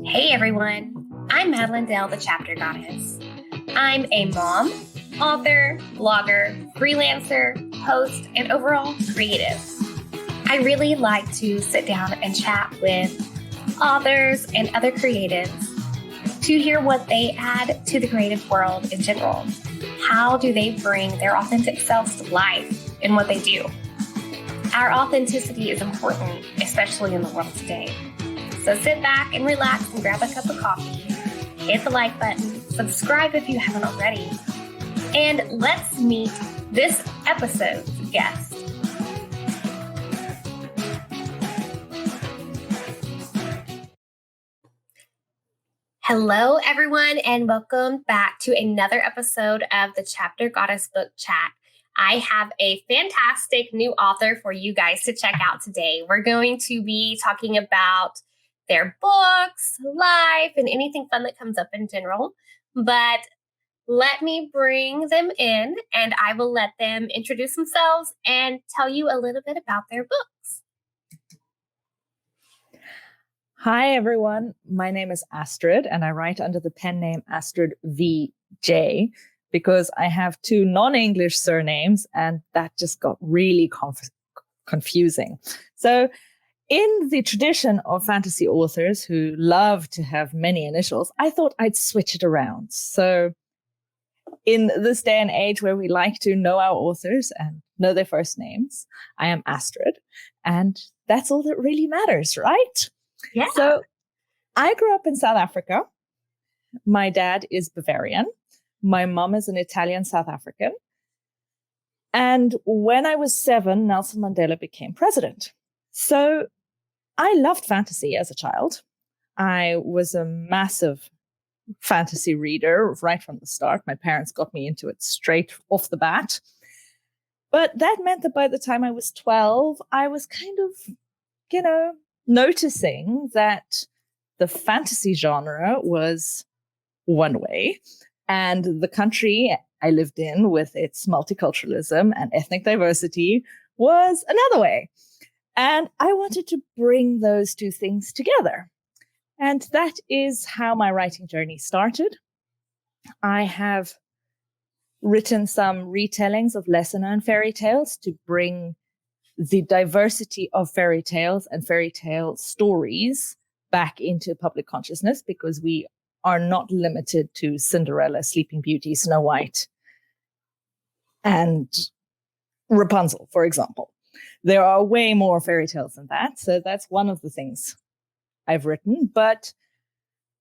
Hey everyone, I'm Madilynn Dale, the chapter goddess. I'm a mom, author, blogger, freelancer, host, and overall creative. I really like to sit down and chat with authors and other creatives to hear what they add to the creative world in general. How do they bring their authentic selves to life in what they do? Our authenticity is important, especially in the world today. So sit back and relax and grab a cup of coffee, hit the like button, subscribe if you haven't already, and let's meet this episode's guest. Hello, everyone, and welcome back to another episode of the Chapter Goddess Book Chat. I have a fantastic new author for you guys to check out today. We're going to be talking about their books, life, and anything fun that comes up in general. But let me bring them in, and I will let them introduce themselves and tell you a little bit about their books. Hi, everyone. My name is Astrid, and I write under the pen name Astrid V because I have two non-English surnames, and that just got really confusing. So in the tradition of fantasy authors who love to have many initials, I thought I'd switch it around. So in this day and age where we like to know our authors and know their first names, I am Astrid, and that's all that really matters, right? Yeah. So I grew up in South Africa. My dad is Bavarian. My mom is an Italian South African. And when I was 7, Nelson Mandela became president. So I loved fantasy as a child. I was a massive fantasy reader right from the start. My parents got me into it straight off the bat. But that meant that by the time I was 12, I was kind of, noticing that the fantasy genre was one way, and the country I lived in with its multiculturalism and ethnic diversity was another way. And I wanted to bring those two things together. And that is how my writing journey started. I have written some retellings of lesser-known fairy tales to bring the diversity of fairy tales and fairy tale stories back into public consciousness, because we are not limited to Cinderella, Sleeping Beauty, Snow White, and Rapunzel, for example. There are way more fairy tales than that. So that's one of the things I've written. But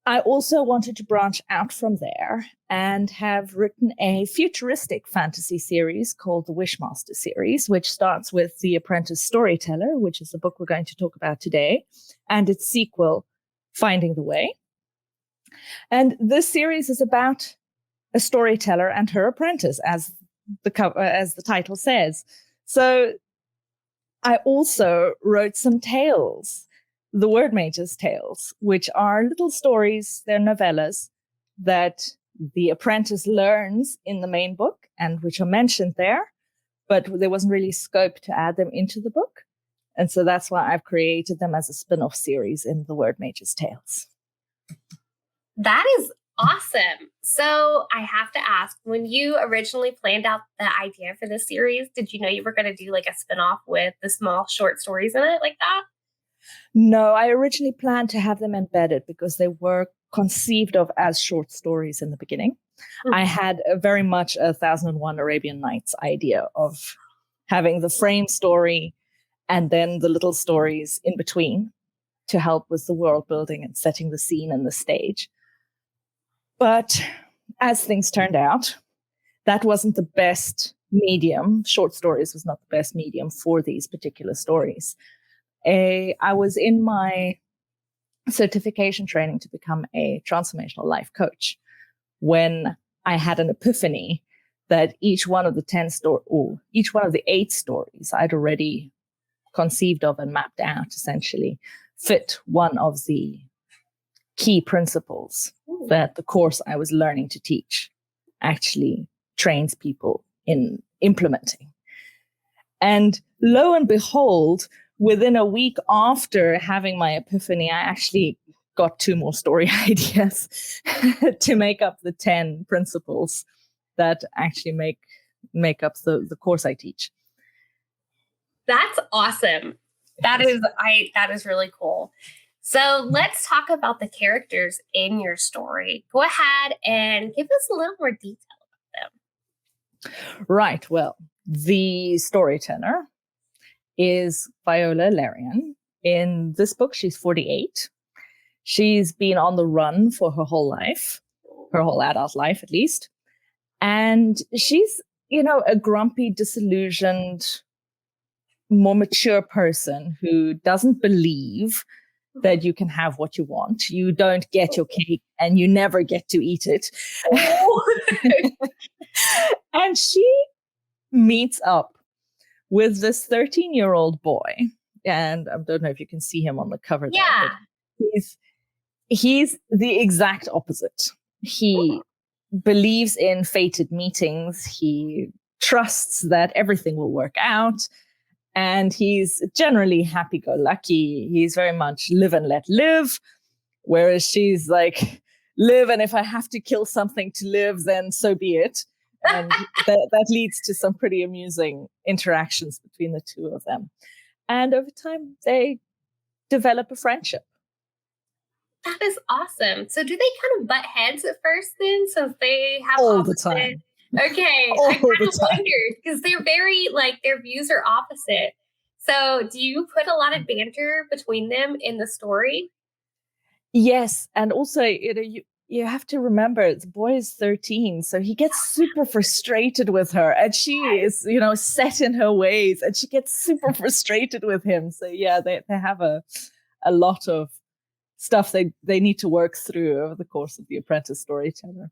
I also wanted to branch out from there and have written a futuristic fantasy series called the Wishmaster series, which starts with The Apprentice Storyteller, which is the book we're going to talk about today, and its sequel, Finding the Way. And this series is about a storyteller and her apprentice, as the title says. So I also wrote some tales, the Word Mage's tales, which are little stories, they're novellas that the apprentice learns in the main book and which are mentioned there, but there wasn't really scope to add them into the book. And so that's why I've created them as a spin-off series in the Word Mage's tales. That is awesome. So I have to ask, when you originally planned out the idea for this series, did you know you were going to do like a spinoff with the small short stories in it like that? No, I originally planned to have them embedded because they were conceived of as short stories in the beginning. Mm-hmm. I had very much a 1001 Arabian Nights idea of having the frame story and then the little stories in between to help with the world building and setting the scene and the stage. But as things turned out, that wasn't the best medium. Short stories was not the best medium for these particular stories. I was in my certification training to become a transformational life coach when I had an epiphany that each one of the 8 stories I'd already conceived of and mapped out essentially fit one of the key principles that the course I was learning to teach actually trains people in implementing. And lo and behold, within a week after having my epiphany, I actually got 2 more story ideas to make up the 10 principles that actually make up the course I teach. That's awesome. That is really cool. So let's talk about the characters in your story. Go ahead and give us a little more detail about them. Right. Well, the storyteller is Viola Larian. In this book, she's 48. She's been on the run for her whole life, her whole adult life, at least. And she's, a grumpy, disillusioned, more mature person who doesn't believe that you can have what you want. You don't get your cake and you never get to eat it. And she meets up with this 13-year-old boy. And I don't know if you can see him on the cover there. But he's the exact opposite. He believes in fated meetings. He trusts that everything will work out. And he's generally happy-go-lucky. He's very much live and let live. Whereas she's like, live, and if I have to kill something to live, then so be it. And that leads to some pretty amusing interactions between the two of them. And over time, they develop a friendship. That is awesome. So do they kind of butt heads at first then? So they have all the time. Okay. I kind of wondered because they're very their views are opposite. So do you put a lot of banter between them in the story? Yes. And also, you have to remember the boy is 13, so he gets super frustrated with her, and she is, set in her ways, and she gets super frustrated with him. So yeah, they have a lot of stuff they need to work through over the course of the apprentice storyteller.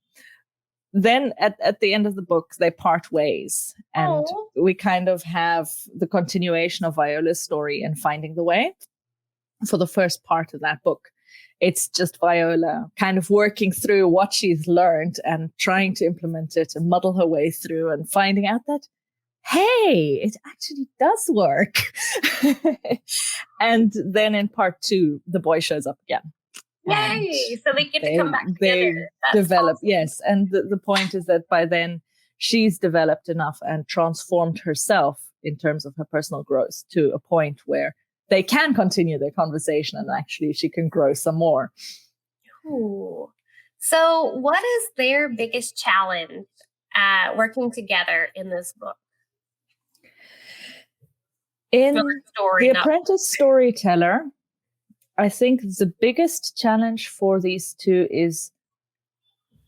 Then at the end of the book, they part ways, and we kind of have the continuation of Viola's story in Finding the Way. For the first part of that book, it's just Viola kind of working through what she's learned and trying to implement it and muddle her way through and finding out that, hey, it actually does work. And then in part 2, the boy shows up again. Yay! So they get to come back together. That's develop, awesome. Yes. And the point is that by then she's developed enough and transformed herself in terms of her personal growth to a point where they can continue their conversation and actually she can grow some more. Ooh. So what is their biggest challenge working together in this book? In The Apprentice Storyteller, I think the biggest challenge for these two is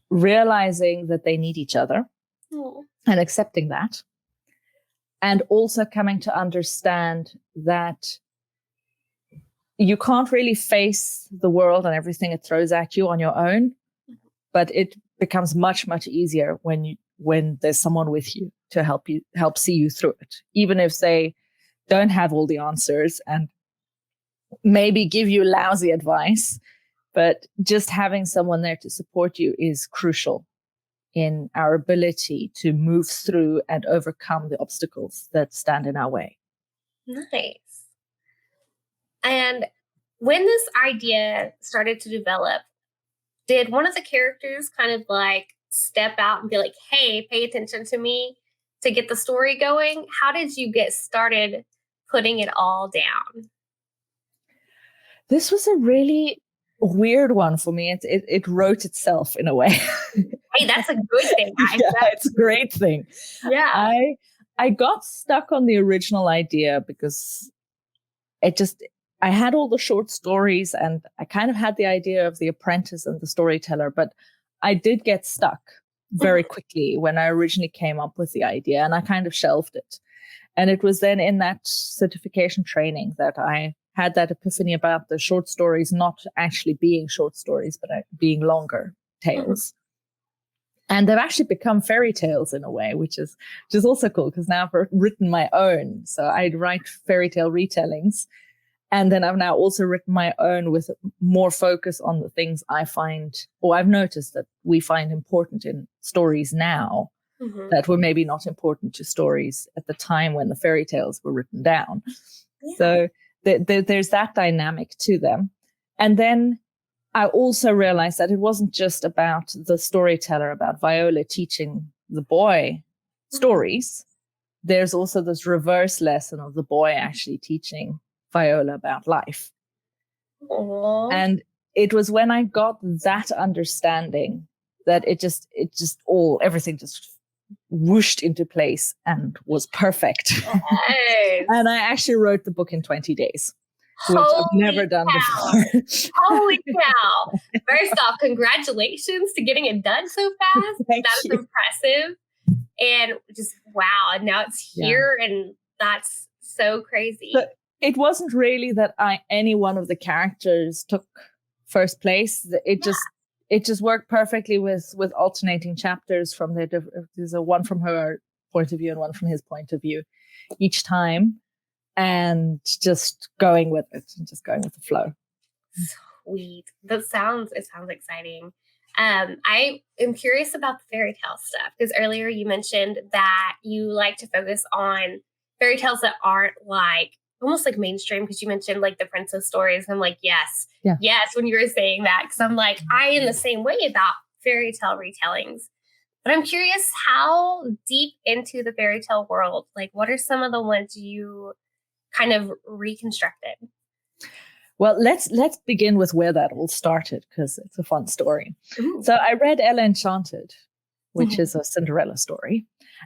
realizing that they need each other and accepting that. And also coming to understand that you can't really face the world and everything it throws at you on your own, but it becomes much, much easier when there's someone with you to help see you through it, even if they don't have all the answers and maybe give you lousy advice, but just having someone there to support you is crucial in our ability to move through and overcome the obstacles that stand in our way. Nice. And when this idea started to develop, did one of the characters kind of step out and be like, hey, pay attention to me to get the story going? How did you get started putting it all down? This was a really weird one for me. It wrote itself in a way. Hey, that's a good thing. It's a great thing. Yeah. I got stuck on the original idea because I had all the short stories and I kind of had the idea of the apprentice and the storyteller, but I did get stuck very quickly when I originally came up with the idea, and I kind of shelved it. And it was then in that certification training that I had that epiphany about the short stories not actually being short stories, but being longer tales. And they've actually become fairy tales in a way, which is also cool because now I've written my own. So I'd write fairy tale retellings. And then I've now also written my own with more focus on the things I find, or I've noticed that we find important in stories now that were maybe not important to stories at the time when the fairy tales were written down. Yeah. So there's that dynamic to them. And then I also realized that it wasn't just about the storyteller, about Viola teaching the boy stories. There's also this reverse lesson of the boy actually teaching Viola about life. Aww. And it was when I got that understanding that everything just whooshed into place and was perfect. Yes. And I actually wrote the book in 20 days, which I've never done before. Holy cow. First off, congratulations to getting it done so fast. That's impressive. And just, wow. And now it's here and that's so crazy. But it wasn't really that any one of the characters took first place. It just worked perfectly with alternating chapters from there's one from her point of view and one from his point of view each time, and just going with it and just going with the flow. Sweet. It sounds exciting. I am curious about the fairy tale stuff because earlier you mentioned that you like to focus on fairy tales that aren't like almost like mainstream, because you mentioned like the princess stories. I'm like, yes, when you were saying that, because I'm like, I am the same way about fairy tale retellings. But I'm curious how deep into the fairy tale world, like what are some of the ones you kind of reconstructed? Well, let's begin with where that all started, because it's a fun story. Ooh. So I read Ella Enchanted, which is a Cinderella story.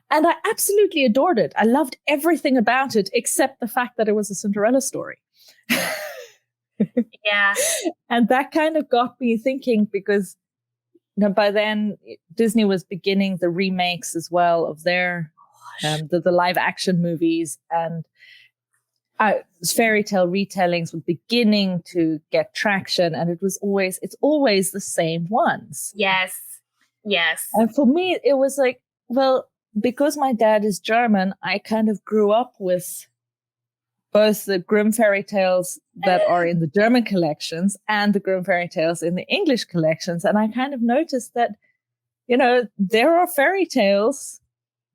And I absolutely adored it. I loved everything about it, except the fact that it was a Cinderella story. Yeah. And that kind of got me thinking, because by then Disney was beginning the remakes as well of their the live action movies, and fairy tale retellings were beginning to get traction, and it's always the same ones. Yes. And for me, it was like, well, because my dad is German, I kind of grew up with both the Grimm fairy tales that are in the German collections and the Grimm fairy tales in the English collections. And I kind of noticed that, there are fairy tales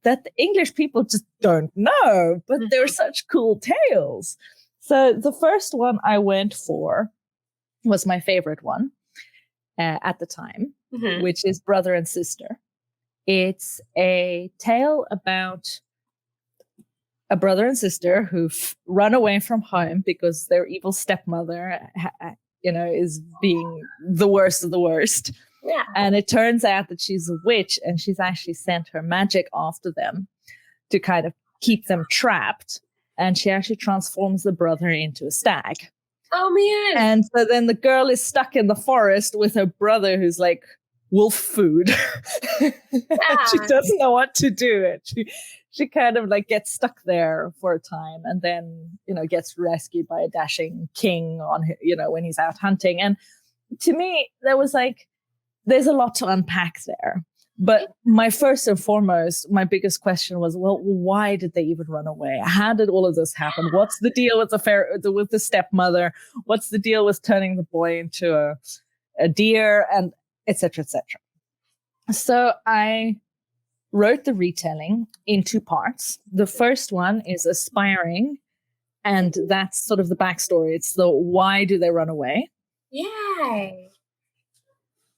that the English people just don't know, but they're such cool tales. So the first one I went for was my favorite one at the time, which is Brother and Sister. It's a tale about a brother and sister who've run away from home because their evil stepmother, is being the worst of the worst. Yeah. And it turns out that she's a witch, and she's actually sent her magic after them to kind of keep them trapped. And she actually transforms the brother into a stag. Oh, man. And so then the girl is stuck in the forest with her brother, who's like wolf food. She doesn't know what to do. She kind of like gets stuck there for a time, and then, gets rescued by a dashing king when he's out hunting. And to me, there was like, there's a lot to unpack there. But my first and foremost, my biggest question was, well, why did they even run away? How did all of this happen? What's the deal with with the stepmother? What's the deal with turning the boy into a deer, and et cetera, et cetera? So I wrote the retelling in two parts. The first one is aspiring, and that's sort of the backstory. It's the why do they run away? Yay.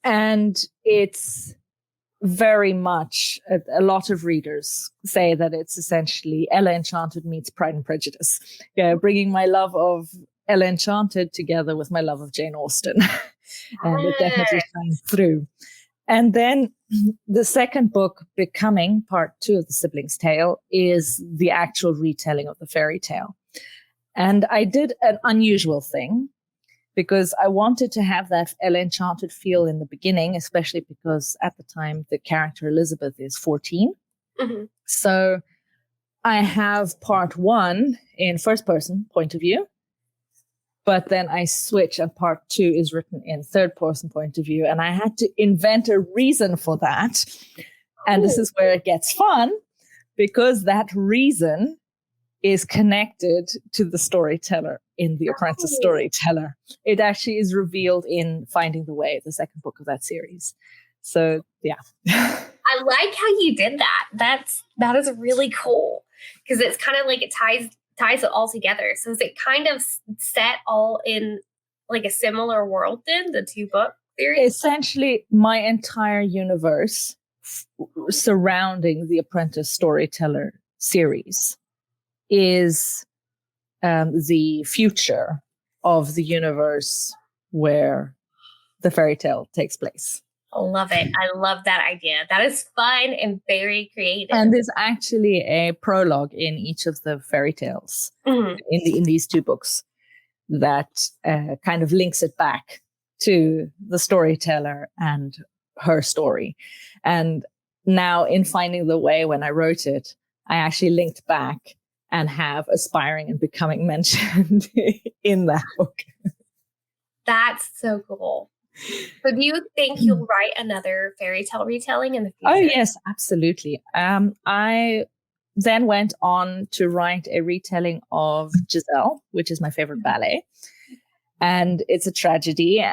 And it's very much, a lot of readers say that it's essentially Ella Enchanted meets Pride and Prejudice. Bringing my love of Ella Enchanted together with my love of Jane Austen. And it definitely shines through. And then the second book, Becoming, part 2 of the Siblings' Tale, is the actual retelling of the fairy tale. And I did an unusual thing, because I wanted to have that Ella Enchanted feel in the beginning, especially because at the time the character Elizabeth is 14. Mm-hmm. So I have part 1 in first person point of view, but then I switch and part 2 is written in third person point of view. And I had to invent a reason for that. And this is where it gets fun, because that reason is connected to the storyteller in The Apprentice Storyteller. It actually is revealed in Finding the Way, the second book of that series. So, yeah. I like how you did that. That is really cool, because it's kind of like it ties it all together. So is it kind of set all in like a similar world then, the 2-book series? Essentially, my entire universe surrounding the Apprentice Storyteller series is the future of the universe where the fairy tale takes place. I love it. I love that idea. That is fun and very creative. And there's actually a prologue in each of the fairy tales in these 2 books that kind of links it back to the storyteller and her story. And now in Finding the Way, when I wrote it, I actually linked back and have aspiring and becoming mentioned in that book. That's so cool. So do you think you'll write another fairy tale retelling in the future? Oh, yes, absolutely. I then went on to write a retelling of Giselle, which is my favorite ballet. And it's a tragedy.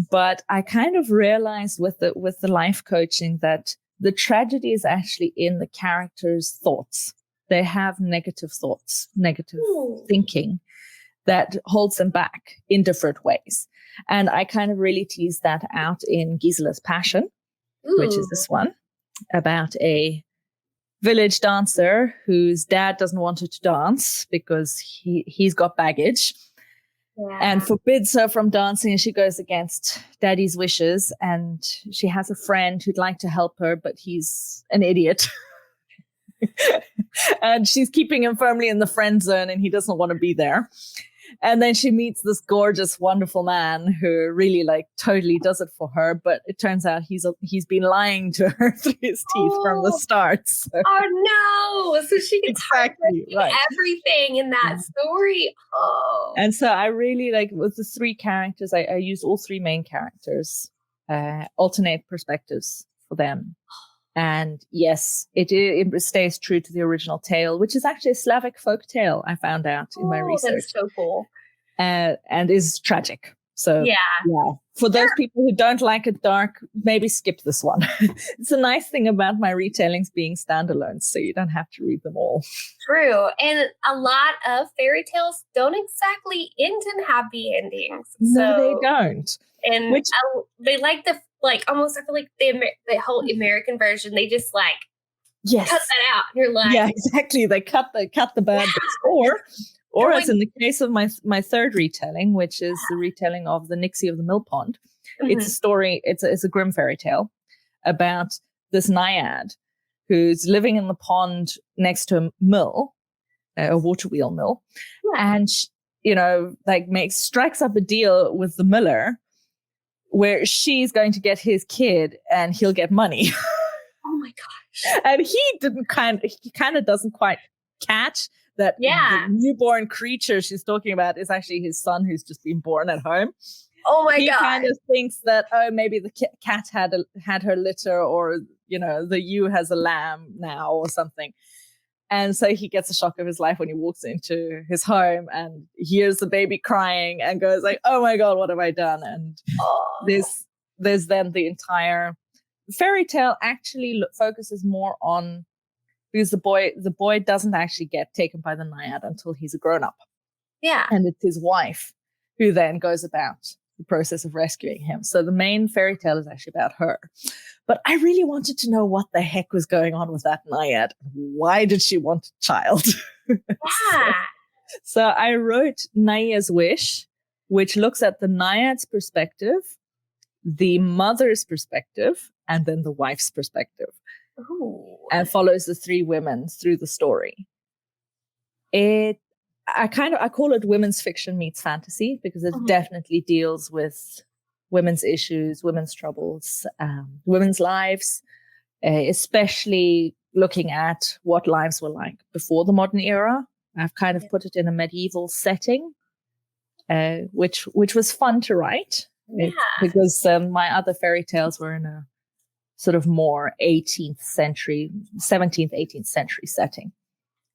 But I kind of realized with the life coaching that the tragedy is actually in the characters' thoughts. They have negative thoughts, negative thinking that holds them back in different ways. And I kind of really teased that out in Gisela's Passion, which is this one, about a village dancer whose dad doesn't want her to dance because he's got baggage and forbids her from dancing. And she goes against daddy's wishes. And she has a friend who'd like to help her, but he's an idiot. And she's keeping him firmly in the friend zone and he doesn't want to be there. And then she meets this gorgeous, wonderful man who really totally does it for her. But it turns out he's been lying to her through his teeth from the start. So. Oh, no. So she gets everything in that story. Oh. And so I really with the 3 characters, I used all 3 main characters, alternate perspectives for them. And yes, it stays true to the original tale, which is actually a Slavic folk tale, I found out in my research. That's so cool. And is tragic. So yeah. For those people who don't like it dark, maybe skip this one. It's a nice thing about my retellings being standalone, so you don't have to read them all. True. And a lot of fairy tales don't exactly end in happy endings. No, they don't. And they like the almost, I feel like the whole American version, they just cut that out. You're like, yeah, exactly. They cut the bad bits, or as in the case of my third retelling, which is the retelling of the Nixie of the Mill Pond. It's a story. It's a Grimm fairy tale about this naiad who's living in the pond next to a mill, a water wheel mill, and strikes up a deal with the miller, where she's going to get his kid and he'll get money. Oh my gosh. And he kind of doesn't quite catch that the newborn creature she's talking about is actually his son who's just been born at home. Oh my God. He kind of thinks that, maybe the cat had her litter, or, the ewe has a lamb now or something. And so he gets a shock of his life when he walks into his home and hears the baby crying and goes oh my God, what have I done? And there's then the entire fairy tale actually focuses more on, because the boy doesn't actually get taken by the naiad until he's a grown up. Yeah. And it's his wife who then goes about the process of rescuing him. So the main fairy tale is actually about her. But I really wanted to know what the heck was going on with that naiad. Why did she want a child? Yeah. So I wrote Naia's Wish, which looks at the naiad's perspective, the mother's perspective, and then the wife's perspective. Ooh. And follows the 3 women through the story. I call it women's fiction meets fantasy, because it definitely deals with women's issues, women's troubles, women's lives, especially looking at what lives were like before the modern era. I've kind of put it in a medieval setting, which was fun to write, because my other fairy tales were in a sort of more 18th century, 17th, 18th century setting.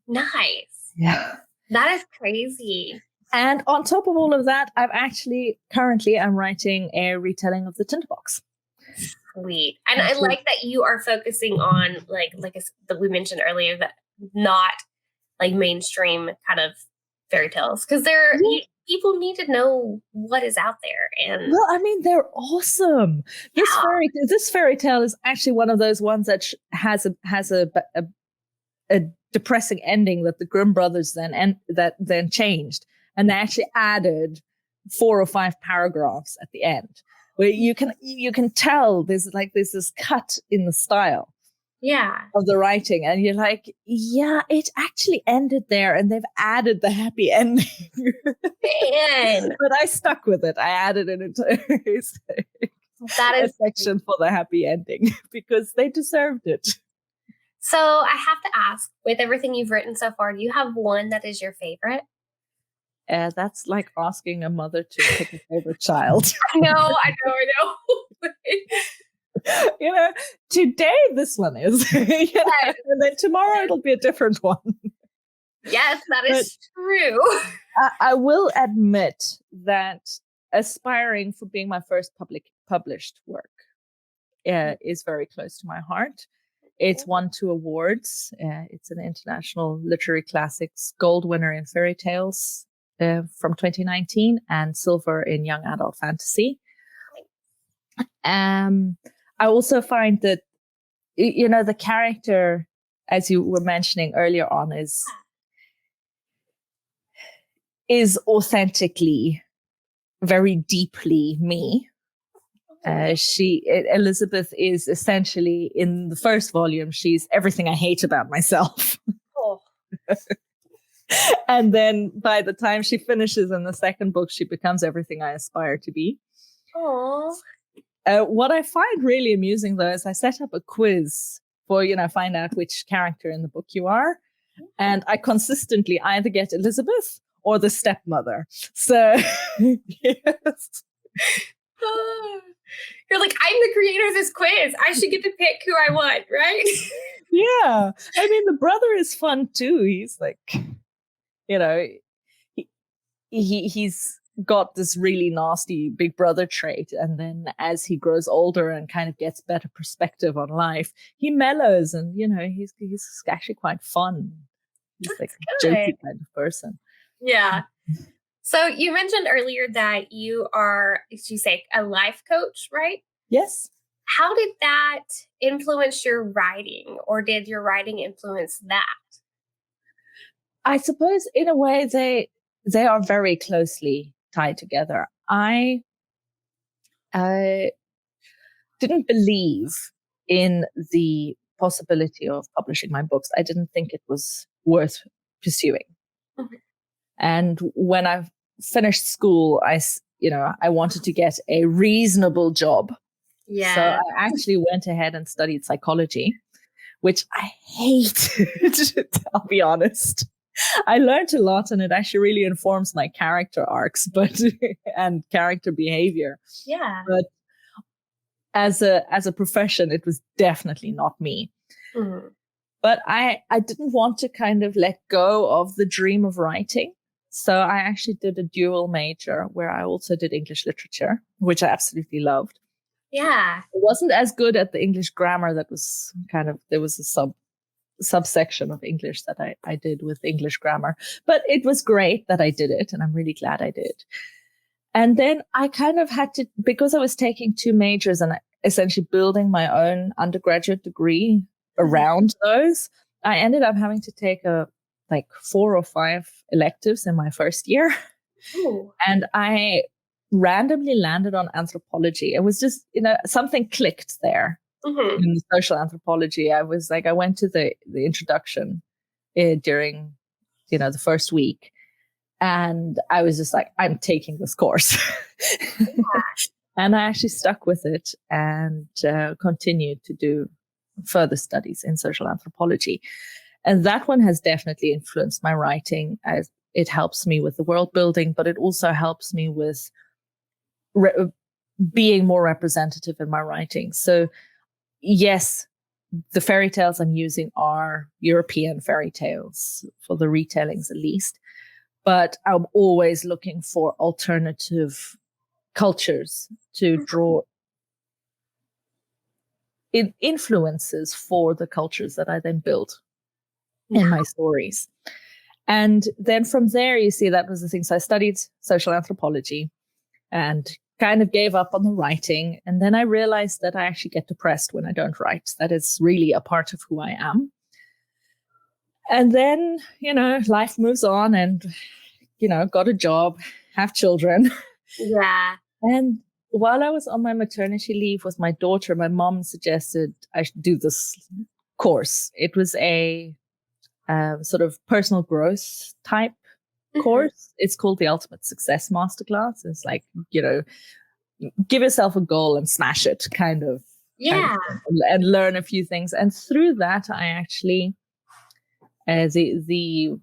Nice. Yeah. That is crazy. And on top of all of that, I'm writing a retelling of the Tinderbox. Sweet. And I like that you are focusing on that we mentioned earlier, that not mainstream kind of fairy tales, because people need to know what is out there. And well, I mean, they're awesome. This fairy tale is actually one of those ones that has a depressing ending that the Grimm brothers then changed, and they actually added 4 or 5 paragraphs at the end where you can tell there's this cut in the style of the writing, and you're like, yeah, it actually ended there, and they've added the happy ending. But I stuck with it. I added an entire a section for the happy ending because they deserved it. So I have to ask, with everything you've written so far, do you have one that is your favorite? That's like asking a mother to pick a favorite child. I know. Today this one is. Yes. And then tomorrow it'll be a different one. Yes, that is true. I will admit that aspiring for being my first published work is very close to my heart. It's won 2 awards. It's an International Literary Classics Gold winner in fairy tales from 2019 and silver in young adult fantasy. I also find that, the character, as you were mentioning earlier on, is authentically, very deeply me. Elizabeth is essentially, in the first volume, she's everything I hate about myself. Oh. And then by the time she finishes in the second book, she becomes everything I aspire to be. Oh. What I find really amusing, though, is I set up a quiz for, find out which character in the book you are. And I consistently either get Elizabeth or the stepmother. So, yes. You're like, I'm the creator of this quiz. I should get to pick who I want, right? Yeah. I mean, the brother is fun too. He's like, he's got this really nasty big brother trait. And then as he grows older and kind of gets better perspective on life, he mellows and, he's actually quite fun. He's like a jokey kind of person. Yeah. So you mentioned earlier that you are, as you say, a life coach, right? Yes. How did that influence your writing, or did your writing influence that? I suppose in a way they are very closely tied together. I didn't believe in the possibility of publishing my books. I didn't think it was worth pursuing. Mm-hmm. And when I finished school, I wanted to get a reasonable job. Yeah. So I actually went ahead and studied psychology, which I hated, I'll be honest. I learned a lot, and it actually really informs my character arcs, and character behavior. Yeah. But as a profession, it was definitely not me. Mm-hmm. But I didn't want to kind of let go of the dream of writing. So I actually did a dual major where I also did English literature, which I absolutely loved. Yeah. It wasn't as good at the English grammar. That was there was a subsection of English that I did with English grammar, but it was great that I did it, and I'm really glad I did. And then I kind of had to, because I was taking 2 majors and essentially building my own undergraduate degree around those, I ended up having to take 4 or 5 electives in my first year. Ooh. And I randomly landed on anthropology. It was just, something clicked there. Mm-hmm. In social anthropology. I went to the introduction during, the first week, and I was just like, I'm taking this course. Yeah. And I actually stuck with it and continued to do further studies in social anthropology. And that one has definitely influenced my writing, as it helps me with the world building, but it also helps me with being more representative in my writing. So yes, the fairy tales I'm using are European fairy tales, for the retellings at least. But I'm always looking for alternative cultures to draw influences for the cultures that I then build in my stories. And then from there, you see, that was the thing. So I studied social anthropology and kind of gave up on the writing. And then I realized that I actually get depressed when I don't write. That is really a part of who I am. And then, life moves on and, got a job, have children. Yeah. And while I was on my maternity leave with my daughter, my mom suggested I should do this course. It was a sort of personal growth type course. It's called the Ultimate Success Masterclass. It's like, give yourself a goal and smash it kind of. Yeah. And learn a few things. And through that, I actually, the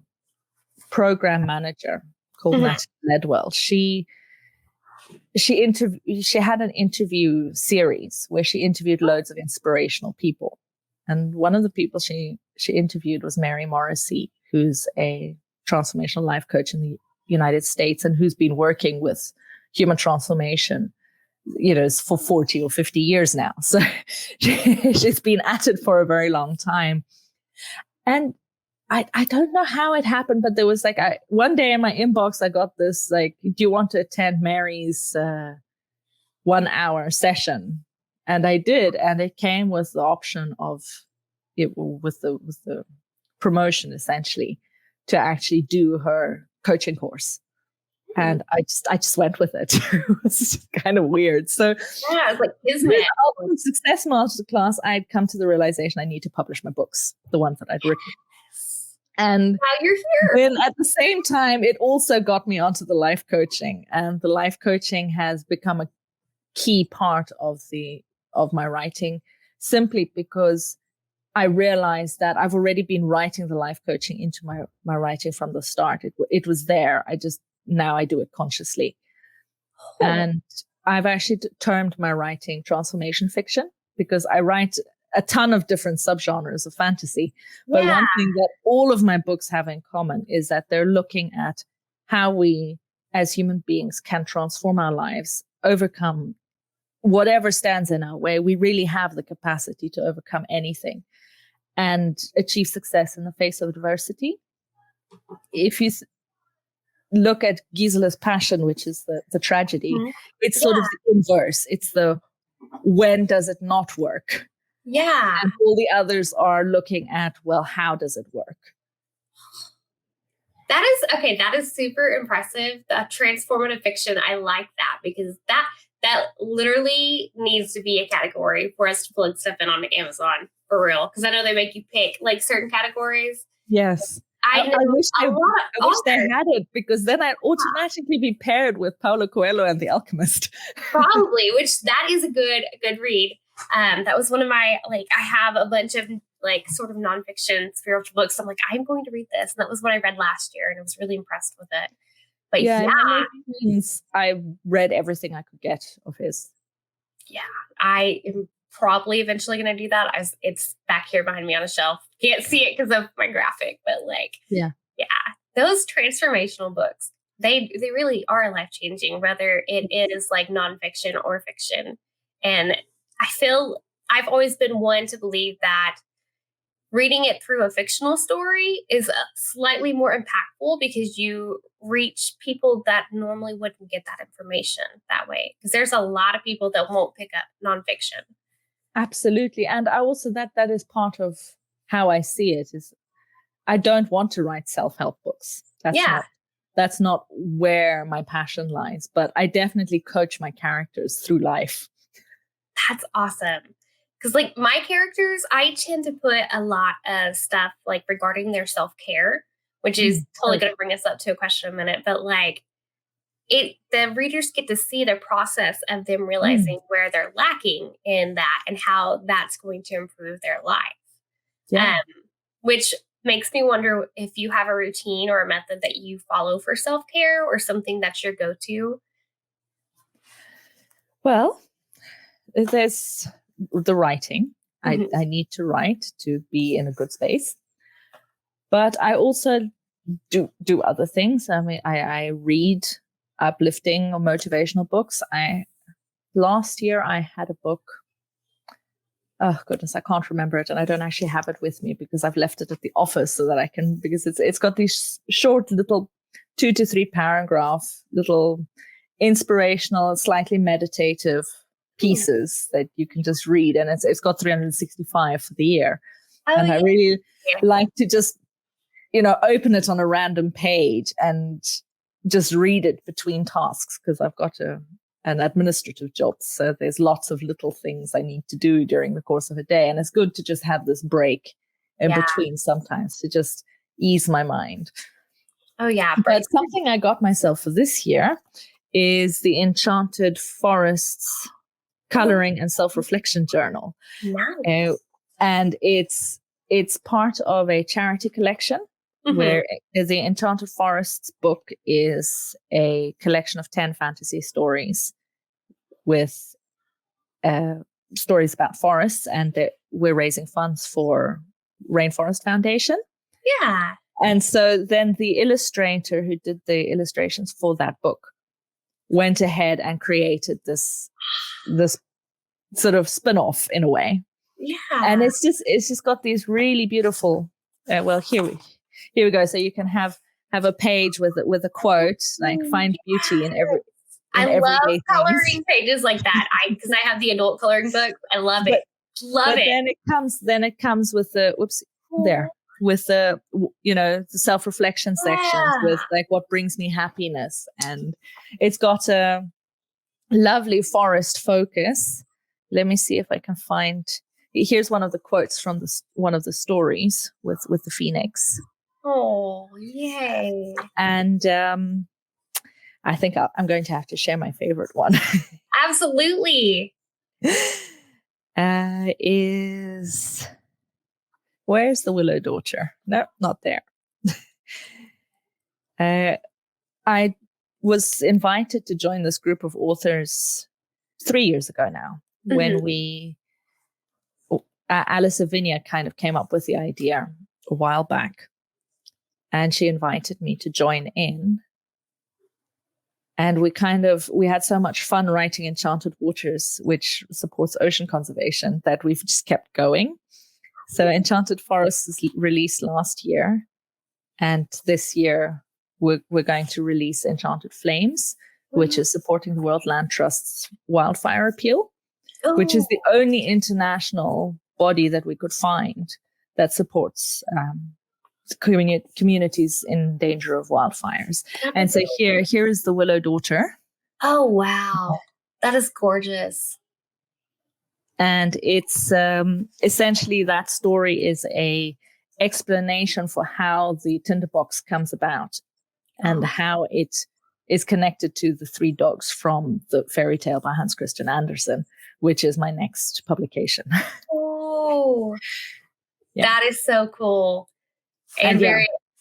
program manager called Madilynn Dale, she had an interview series where she interviewed loads of inspirational people. And one of the people she interviewed was Mary Morrissey, who's a transformational life coach in the United States and who's been working with human transformation, for 40 or 50 years now. So she's been at it for a very long time. And I don't know how it happened, but there was one day in my inbox, I got this, do you want to attend Mary's 1 hour session? And I did. And it came with the option of it, with the promotion, essentially, to actually do her coaching course. And I just went with it. It was kind of weird. So yeah, it's like kismet. Ultimate Success Masterclass, I'd come to the realization I need to publish my books, the ones that I'd written. And now you're here. Then at the same time, it also got me onto the life coaching, and the life coaching has become a key part of my writing, simply because I realized that I've already been writing the life coaching into my writing from the start. It was there. Now I do it consciously. Oh. And I've actually termed my writing transformation fiction, because I write a ton of different subgenres of fantasy. But one thing that all of my books have in common is that they're looking at how we as human beings can transform our lives, overcome whatever stands in our way. We really have the capacity to overcome anything and achieve success in the face of adversity. If you look at Gisela's Passion, which is the tragedy, it's sort of the inverse. It's the when does it not work? Yeah. And all the others are looking at, well, how does it work? That is super impressive. The transformative fiction, I like that, because that literally needs to be a category for us to plug stuff in on Amazon, for real. Because I know they make you pick certain categories. Yes. I wish they had it, because then I'd automatically be paired with Paulo Coelho and The Alchemist. Probably, which that is a good read. That was one of my, I have a bunch of sort of nonfiction spiritual books. I'm I'm going to read this. And that was what I read last year, and I was really impressed with it. But I read everything I could get of his. Yeah, I am probably eventually going to do that. It's back here behind me on a shelf. Can't see it because of my graphic, but those transformational books, they really are life changing, whether it is nonfiction or fiction. And I feel I've always been one to believe that reading it through a fictional story is slightly more impactful, because you reach people that normally wouldn't get that information that way. Because there's a lot of people that won't pick up nonfiction. Absolutely. And I also, that is part of how I see it, is I don't want to write self-help books. That's not where my passion lies, but I definitely coach my characters through life. That's awesome. Because my characters, I tend to put a lot of stuff regarding their self-care, which is totally going to bring us up to a question in a minute. But the readers get to see the process of them realizing where they're lacking in that and how that's going to improve their life. Yeah. Which makes me wonder if you have a routine or a method that you follow for self-care, or something that's your go-to. Well, there's the writing. I need to write to be in a good space. But I also do other things. I mean, I read uplifting or motivational books. Last year I had a book oh goodness, I can't remember it, and I don't actually have it with me because I've left it at the office so that I can, because it's got these short little 2 to 3 paragraph little inspirational, slightly meditative pieces that you can just read, and it's got 365 for the year. Oh, And I yeah. really like to just, open it on a random page and just read it between tasks, because I've got an administrative job. So there's lots of little things I need to do during the course of a day. And it's good to just have this break in between sometimes to just ease my mind. Oh, yeah. But something I got myself for this year is the Enchanted Forests Coloring and Self-Reflection Journal. Nice. And it's part of a charity collection where the Enchanted Forests book is a collection of 10 fantasy stories with stories about forests, and we're raising funds for Rainforest Foundation. Yeah. And so then the illustrator who did the illustrations for that book went ahead and created this sort of spin-off in a way. Yeah. And it's just got these really beautiful, here we go. So you can have a page with a quote, like find beauty in every. I love coloring pages like that. Because I have the adult coloring book. I love it. Love it. Then it comes with the with the the self-reflection sections with like what brings me happiness, and it's got a lovely forest focus. Let me see if I can find. Here's one of the quotes from one of the stories with the phoenix. Oh, yay. And I think I'm going to have to share my favorite one. Absolutely. Where's the willow daughter? No, not there. I was invited to join this group of authors 3 years ago now, when Alice Avinia kind of came up with the idea a while back, and she invited me to join in. And we had so much fun writing Enchanted Waters, which supports ocean conservation, that we've just kept going. So Enchanted Forests was released last year, and this year we're going to release Enchanted Flames, which is supporting the World Land Trust's wildfire appeal, which is the only international body that we could find that supports communities in danger of wildfires. And so here is the willow daughter. Oh, wow. That is gorgeous. And it's essentially, that story is a explanation for how the tinderbox comes about and how it is connected to the 3 dogs from the fairy tale by Hans Christian Andersen, which is my next publication. Oh, that is so cool. And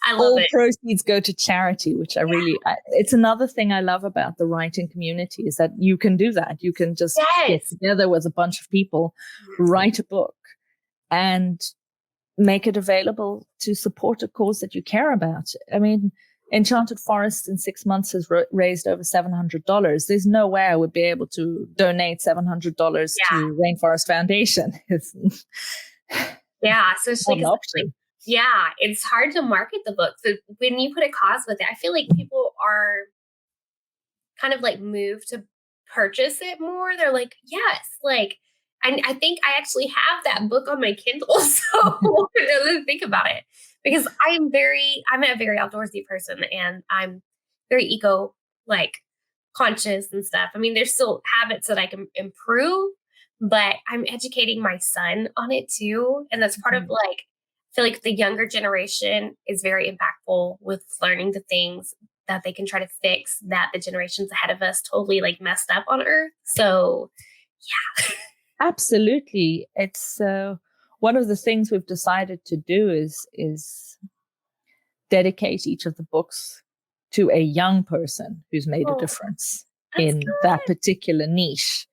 I love all it. Proceeds go to charity, which it's another thing I love about the writing community, is that you can do that. You can just get together with a bunch of people, write a book, and make it available to support a cause that you care about. I mean, Enchanted Forests in 6 months has raised over $700. There's no way I would be able to donate $700 to Rainforest Foundation. Especially because it's hard to market the book. So when you put a cause with it, I feel like people are kind of like moved to purchase it more. They're like, yes, like, and I think I actually have that book on my Kindle. So think about it, because I'm a very outdoorsy person, and I'm very eco conscious and stuff. I mean, there's still habits that I can improve, but I'm educating my son on it too. And that's part of I feel like the younger generation is very impactful with learning the things that they can try to fix that the generations ahead of us totally messed up on Earth. So, yeah. Absolutely. It's one of the things we've decided to do is dedicate each of the books to a young person who's made a difference in that particular niche.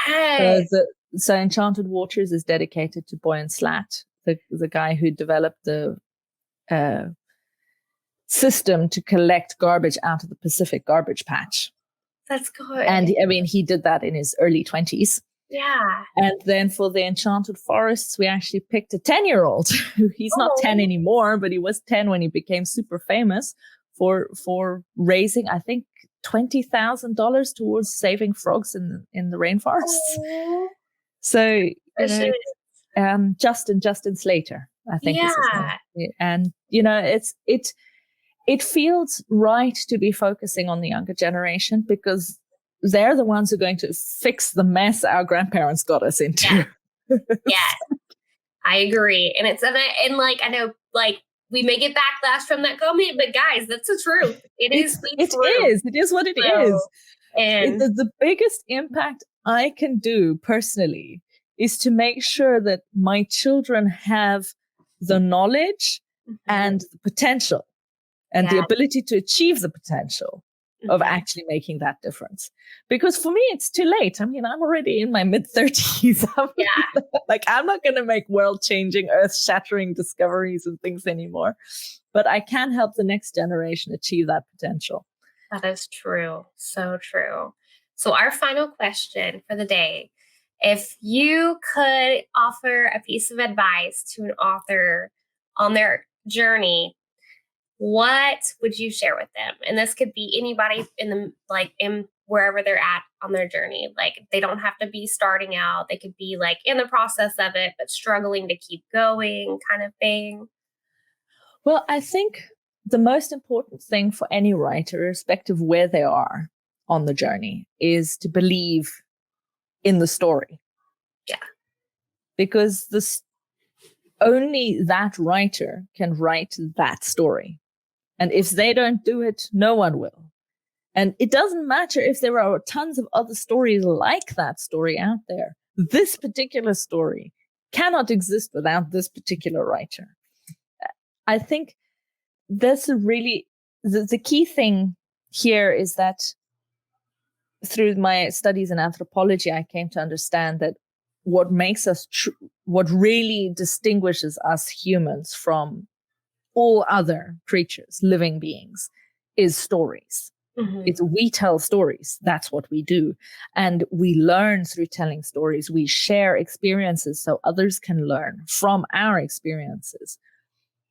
Hey. So Enchanted Waters is dedicated to Boyan Slat, the guy who developed the system to collect garbage out of the Pacific garbage patch. That's good. And I mean, he did that in his early 20s. Yeah. And then for the Enchanted Forests, we actually picked a 10-year-old. He's not 10 anymore, but he was 10 when he became super famous for raising, I think, $20,000 towards saving frogs in the rainforests. Oh, So, Justin Slater, I think is his name. And, it feels right to be focusing on the younger generation because they're the ones who are going to fix the mess our grandparents got us into. Yeah, I agree. And I know, we may get backlash from that comment, but guys, that's the truth. It is what it is. And the biggest impact I can do personally is to make sure that my children have the knowledge and the potential and the ability to achieve the potential of actually making that difference. Because for me, it's too late. I mean, I'm already in my mid-30s. I'm not going to make world-changing, earth-shattering discoveries and things anymore. But I can help the next generation achieve that potential. That is true. So true. So our final question for the day, if you could offer a piece of advice to an author on their journey, what would you share with them? And this could be anybody in wherever they're at on their journey. Like, they don't have to be starting out. They could be in the process of it, but struggling to keep going kind of thing. Well, I think the most important thing for any writer, irrespective of where they are on the journey, is to believe in the story. Yeah. Because only that writer can write that story. And if they don't do it, no one will. And it doesn't matter if there are tons of other stories like that story out there. This particular story cannot exist without this particular writer. I think that's the key thing here is that through my studies in anthropology, I came to understand that what makes us, what really distinguishes us humans from all other creatures, living beings, is stories. We tell stories. That's what we do. And we learn through telling stories. We share experiences so others can learn from our experiences.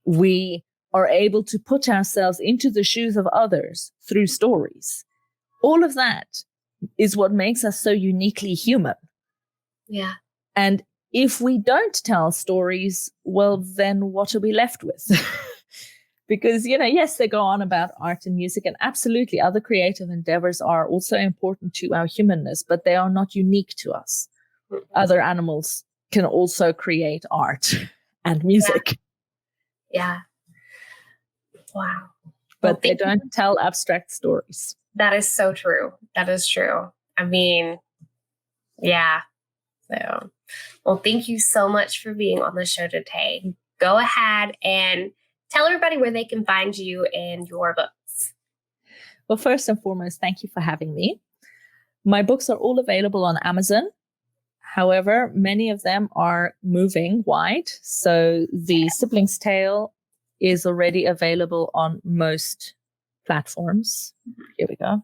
We are able to put ourselves into the shoes of others through stories. All of that is what makes us so uniquely human. Yeah. And if we don't tell stories, well, then what are we left with? Because, yes, they go on about art and music, and absolutely other creative endeavors are also important to our humanness, but they are not unique to us. Other animals can also create art and music. Yeah. Wow. But they don't tell abstract stories. That is so true. That is true. I mean, yeah. So, well, thank you so much for being on the show today. Go ahead and tell everybody where they can find you and your books. Well, first and foremost, thank you for having me. My books are all available on Amazon. However, many of them are moving wide. So the Sibling's Tale is already available on most platforms. Here we go.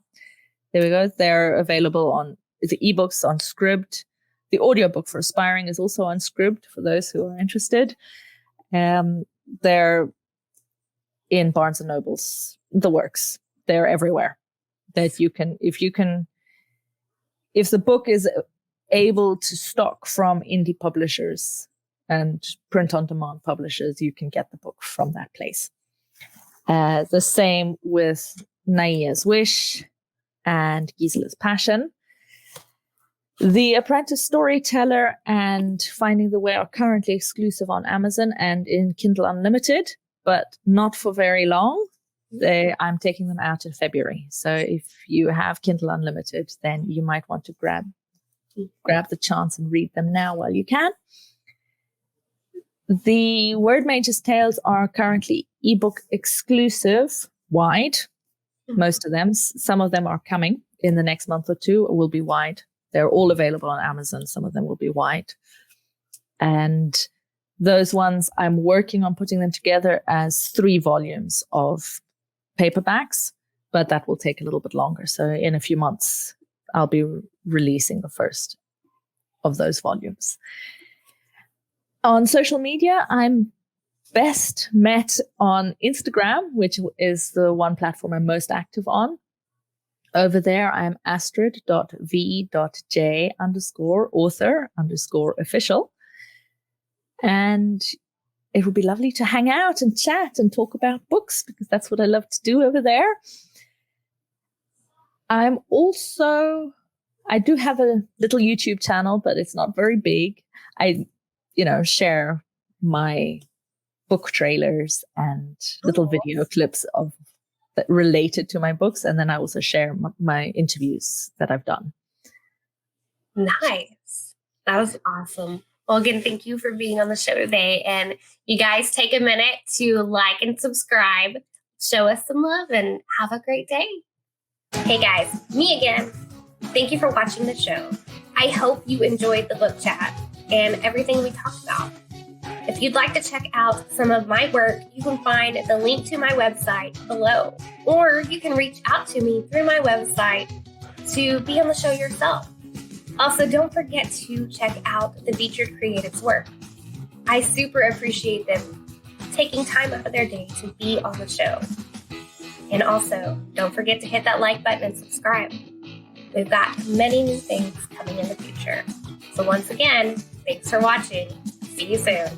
There we go. They're available on the ebooks on Scribd. The audiobook for Aspiring is also on Scribd for those who are interested. They're in Barnes and Nobles, the works. They're everywhere. That you can, if the book is able to stock from indie publishers and print-on-demand publishers, you can get the book from that place. The same with Naia's Wish and Gisela's Passion. The Apprentice Storyteller and Finding the Way are currently exclusive on Amazon and in Kindle Unlimited, but not for very long. I'm taking them out in February. So if you have Kindle Unlimited, then you might want to grab the chance and read them now while you can. The Word Mage's Tales are currently ebook exclusive wide. Most of them. Some of them are coming in the next month or two, or will be wide. They're all available on Amazon. Some of them will be wide. And those ones, I'm working on putting them together as 3 volumes of paperbacks, but that will take a little bit longer. So in a few months, I'll be releasing the first of those volumes. On social media, I'm best met on Instagram, which is the one platform I'm most active on. Over there, I'm Astrid.V.J_author_official. And it would be lovely to hang out and chat and talk about books, because that's what I love to do over there. I do have a little YouTube channel, but it's not very big. I, share my book trailers and little video clips that related to my books. And then I also share my interviews that I've done. Nice. That was awesome. Well, again, thank you for being on the show today. And you guys take a minute to like and subscribe, show us some love, and have a great day. Hey guys, me again. Thank you for watching the show. I hope you enjoyed the book chat and everything we talked about. If you'd like to check out some of my work, you can find the link to my website below, or you can reach out to me through my website to be on the show yourself. Also, don't forget to check out the featured creatives' work. I super appreciate them taking time out of their day to be on the show. And also, don't forget to hit that like button and subscribe. We've got many new things coming in the future. So once again, thanks for watching. See you soon.